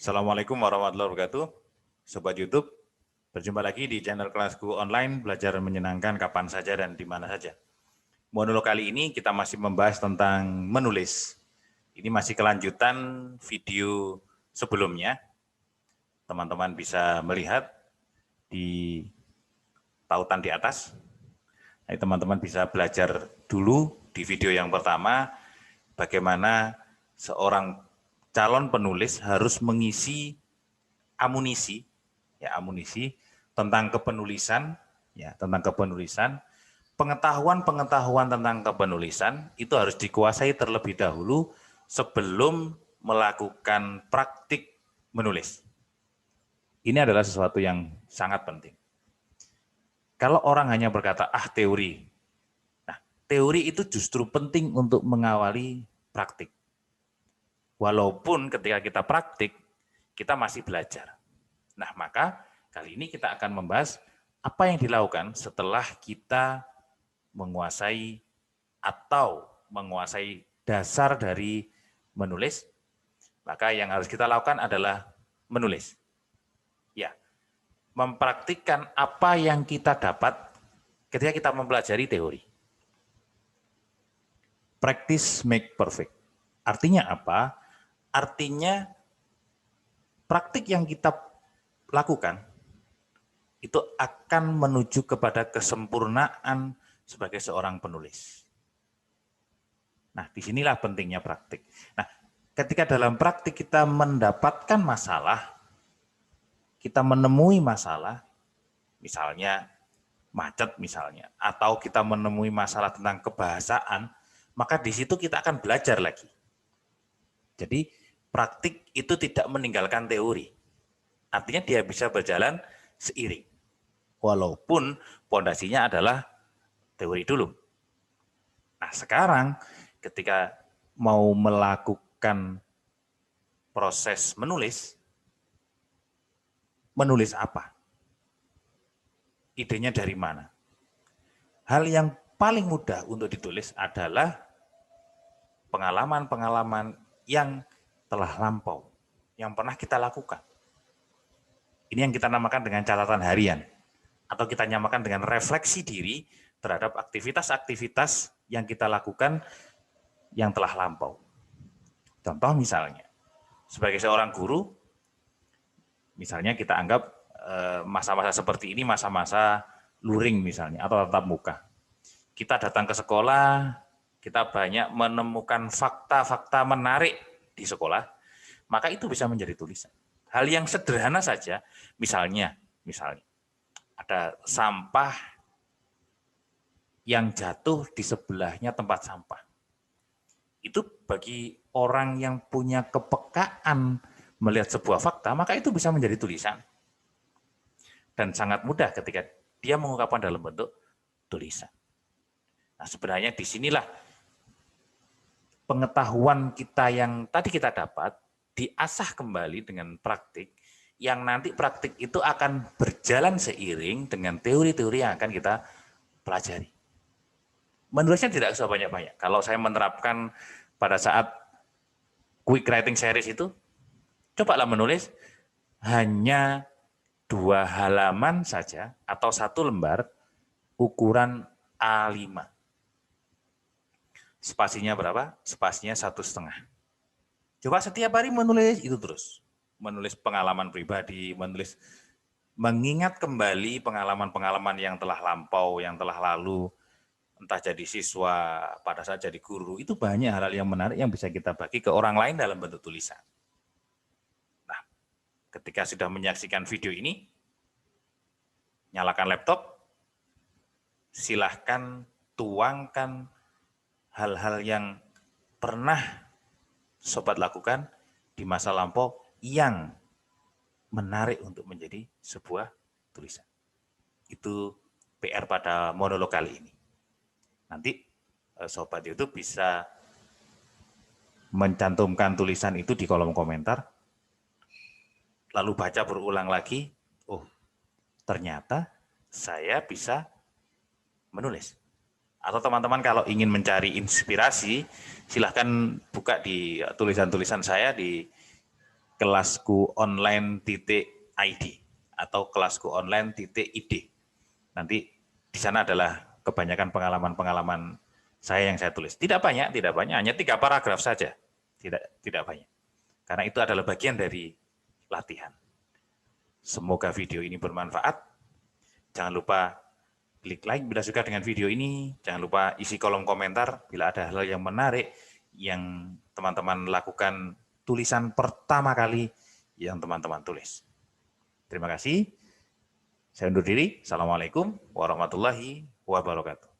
Assalamualaikum warahmatullahi wabarakatuh. Sobat YouTube, berjumpa lagi di channel kelasku online belajar menyenangkan kapan saja dan di mana saja. Monolog kali ini kita masih membahas tentang menulis. Ini masih kelanjutan video sebelumnya. Teman-teman bisa melihat di tautan di atas. Teman-teman bisa belajar dulu di video yang pertama bagaimana seorang calon penulis harus mengisi amunisi tentang kepenulisan, pengetahuan tentang kepenulisan itu harus dikuasai terlebih dahulu sebelum melakukan praktik menulis. Ini adalah sesuatu yang sangat penting. Kalau orang hanya berkata, teori. Nah, teori itu justru penting untuk mengawali praktik. Walaupun ketika kita praktik, kita masih belajar. Nah, maka kali ini kita akan membahas apa yang dilakukan setelah kita menguasai dasar dari menulis. Maka yang harus kita lakukan adalah menulis. Ya, mempraktikkan apa yang kita dapat ketika kita mempelajari teori. Practice make perfect. Artinya apa? Artinya praktik yang kita lakukan itu akan menuju kepada kesempurnaan sebagai seorang penulis. Nah, disinilah pentingnya praktik. Nah, ketika dalam praktik kita mendapatkan masalah, kita menemui masalah, misalnya macet misalnya, atau kita menemui masalah tentang kebahasaan, maka di situ kita akan belajar lagi. Jadi praktik itu tidak meninggalkan teori. Artinya dia bisa berjalan seiring. Walaupun pondasinya adalah teori dulu. Nah, sekarang ketika mau melakukan proses menulis apa? Idenya dari mana? Hal yang paling mudah untuk ditulis adalah pengalaman-pengalaman yang telah lampau, yang pernah kita lakukan. Ini yang kita namakan dengan catatan harian, atau kita namakan dengan refleksi diri terhadap aktivitas-aktivitas yang kita lakukan yang telah lampau. Contoh misalnya, sebagai seorang guru, misalnya kita anggap masa-masa seperti ini masa-masa luring misalnya, atau tatap muka. Kita datang ke sekolah, kita banyak menemukan fakta-fakta menarik di sekolah, maka itu bisa menjadi tulisan. Hal yang sederhana saja, misalnya ada sampah yang jatuh di sebelahnya tempat sampah. Itu bagi orang yang punya kepekaan melihat sebuah fakta, maka itu bisa menjadi tulisan. Dan sangat mudah ketika dia mengungkapkan dalam bentuk tulisan. Nah, sebenarnya disinilah pengetahuan kita yang tadi kita dapat diasah kembali dengan praktik, yang nanti praktik itu akan berjalan seiring dengan teori-teori yang akan kita pelajari. Menulisnya tidak usah banyak-banyak. Kalau saya menerapkan pada saat quick writing series itu, cobalah menulis hanya 2 halaman saja atau 1 lembar ukuran A5. Spasinya berapa? Spasinya 1,5. Coba setiap hari menulis itu terus. Menulis pengalaman pribadi, mengingat kembali pengalaman-pengalaman yang telah lampau, yang telah lalu, entah jadi siswa, pada saat jadi guru, itu banyak hal-hal yang menarik yang bisa kita bagi ke orang lain dalam bentuk tulisan. Nah, ketika sudah menyaksikan video ini, nyalakan laptop, silahkan tuangkan hal-hal yang pernah sobat lakukan di masa lampau yang menarik untuk menjadi sebuah tulisan. Itu PR pada monolog kali ini. Nanti sobat YouTube bisa mencantumkan tulisan itu di kolom komentar, lalu baca berulang lagi, oh ternyata saya bisa menulis. Atau teman-teman kalau ingin mencari inspirasi, silahkan buka di tulisan-tulisan saya di kelaskuonline.id atau kelaskuonline.id. Nanti di sana adalah kebanyakan pengalaman-pengalaman saya yang saya tulis. Tidak banyak, hanya 3 paragraf saja. Tidak banyak. Karena itu adalah bagian dari latihan. Semoga video ini bermanfaat. Jangan lupa klik like bila suka dengan video ini. Jangan lupa isi kolom komentar bila ada hal yang menarik yang teman-teman lakukan tulisan pertama kali yang teman-teman tulis. Terima kasih. Saya undur diri. Assalamualaikum warahmatullahi wabarakatuh.